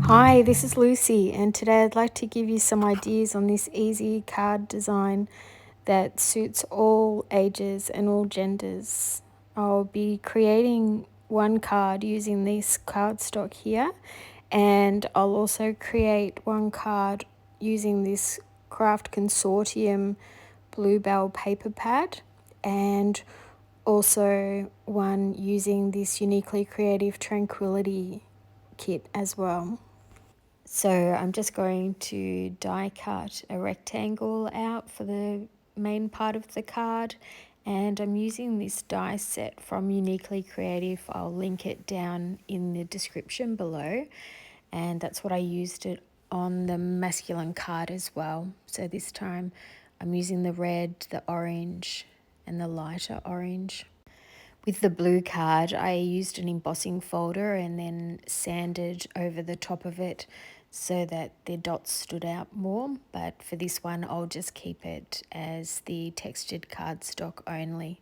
Hi, this is Lucy, and today I'd like to give you some ideas on this easy card design that suits all ages and all genders. I'll be creating one card using this cardstock here, and I'll also create one card using this Craft Consortium Bluebell paper pad, and also one using this Uniquely Creative Tranquility kit as well. So I'm just going to die cut a rectangle out for the main part of the card, and I'm using this die set from Uniquely Creative. I'll link it down in the description below, and that's what I used it on the masculine card as well. So this time I'm using the red, the orange, and the lighter orange. With the blue card, I used an embossing folder and then sanded over the top of it so that the dots stood out more. But for this one, I'll just keep it as the textured cardstock only.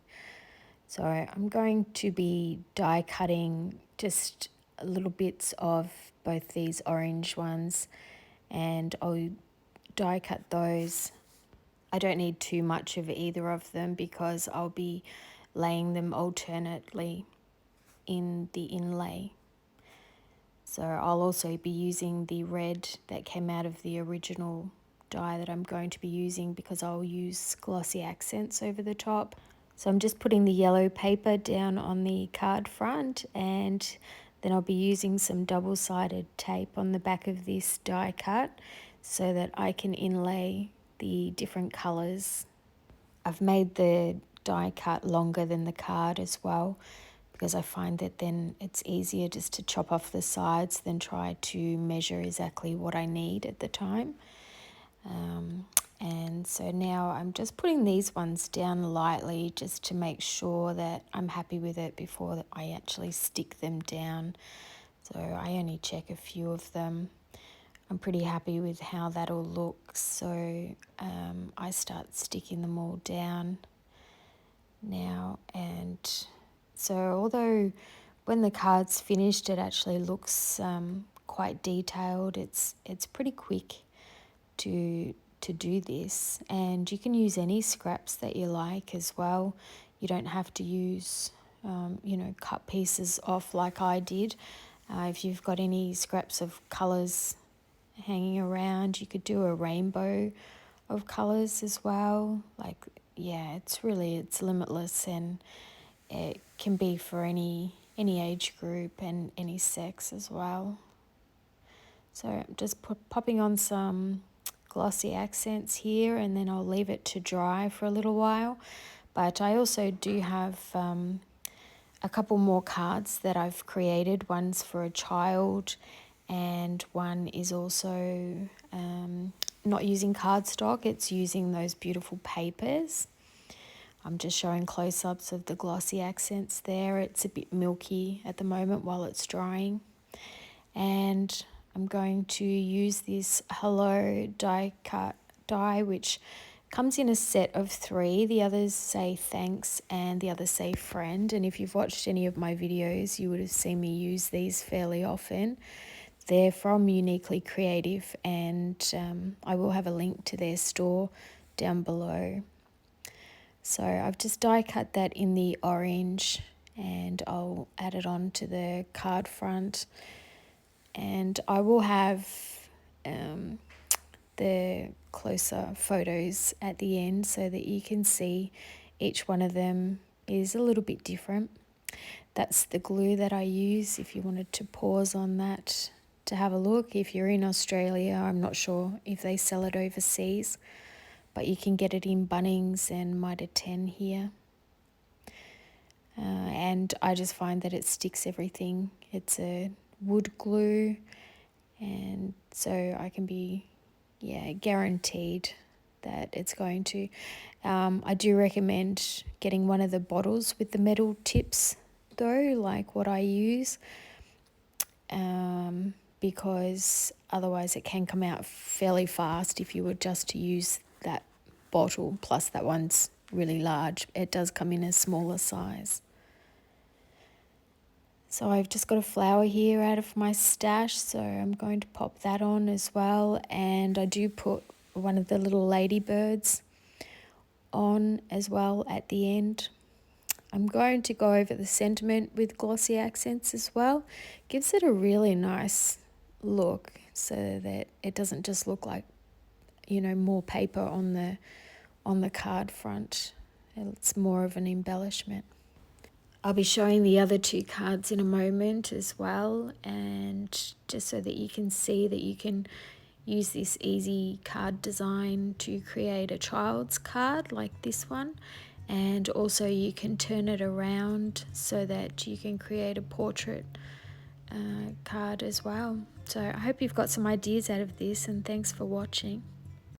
So I'm going to be die cutting just little bits of both these orange ones, and I'll die cut those. I don't need too much of either of them because I'll be laying them alternately in the inlay. So I'll also be using the red that came out of the original die that I'm going to be using because I'll use glossy accents over the top. So I'm just putting the yellow paper down on the card front, and then I'll be using some double-sided tape on the back of this die cut so that I can inlay the different colours. I've made the die cut longer than the card as well, because I find that then it's easier just to chop off the sides than try to measure exactly what I need at the time. And so now I'm just putting these ones down lightly just to make sure that I'm happy with it before I actually stick them down. So I only check a few of them. I'm pretty happy with how that all looks, so I start sticking them all down now. And so although when the card's finished it actually looks quite detailed, it's pretty quick to do this, and you can use any scraps that you like as well. You don't have to use cut pieces off like I did. If you've got any scraps of colours hanging around, you could do a rainbow of colours as well. Like, yeah, it's limitless, and it can be for any age group and any sex as well. So I'm just popping on some glossy accents here, and then I'll leave it to dry for a little while. But I also do have a couple more cards that I've created. One's for a child, and one is also not using cardstock, it's using those beautiful papers. I'm just showing close-ups of the glossy accents there. It's a bit milky at the moment while it's drying. And I'm going to use this Hello die cut die, which comes in a set of 3. The others say thanks and the others say friend. And if you've watched any of my videos, you would have seen me use these fairly often. They're from Uniquely Creative, and I will have a link to their store down below. So I've just die cut that in the orange, and I'll add it on to the card front. And I will have the closer photos at the end so that you can see each one of them is a little bit different. That's the glue that I use if you wanted to pause on that to have a look. If you're in Australia, I'm not sure if they sell it overseas, but you can get it in Bunnings and Mitre 10 here. And I just find that it sticks everything. It's a wood glue, and so I can be guaranteed that it's going to. I do recommend getting one of the bottles with the metal tips though, like what I use, because otherwise it can come out fairly fast if you were just to use that bottle. Plus that one's really large. It does come in a smaller size. So I've just got a flower here out of my stash, so I'm going to pop that on as well. And I do put one of the little ladybirds on as well at the end. I'm going to go over the sentiment with glossy accents as well. Gives it a really nice look so that it doesn't just look like, you know, more paper on the card front. It's more of an embellishment. I'll be showing the other two cards in a moment as well, and just so that you can see that you can use this easy card design to create a child's card like this one, and also you can turn it around so that you can create a portrait card as well. So I hope you've got some ideas out of this, and thanks for watching.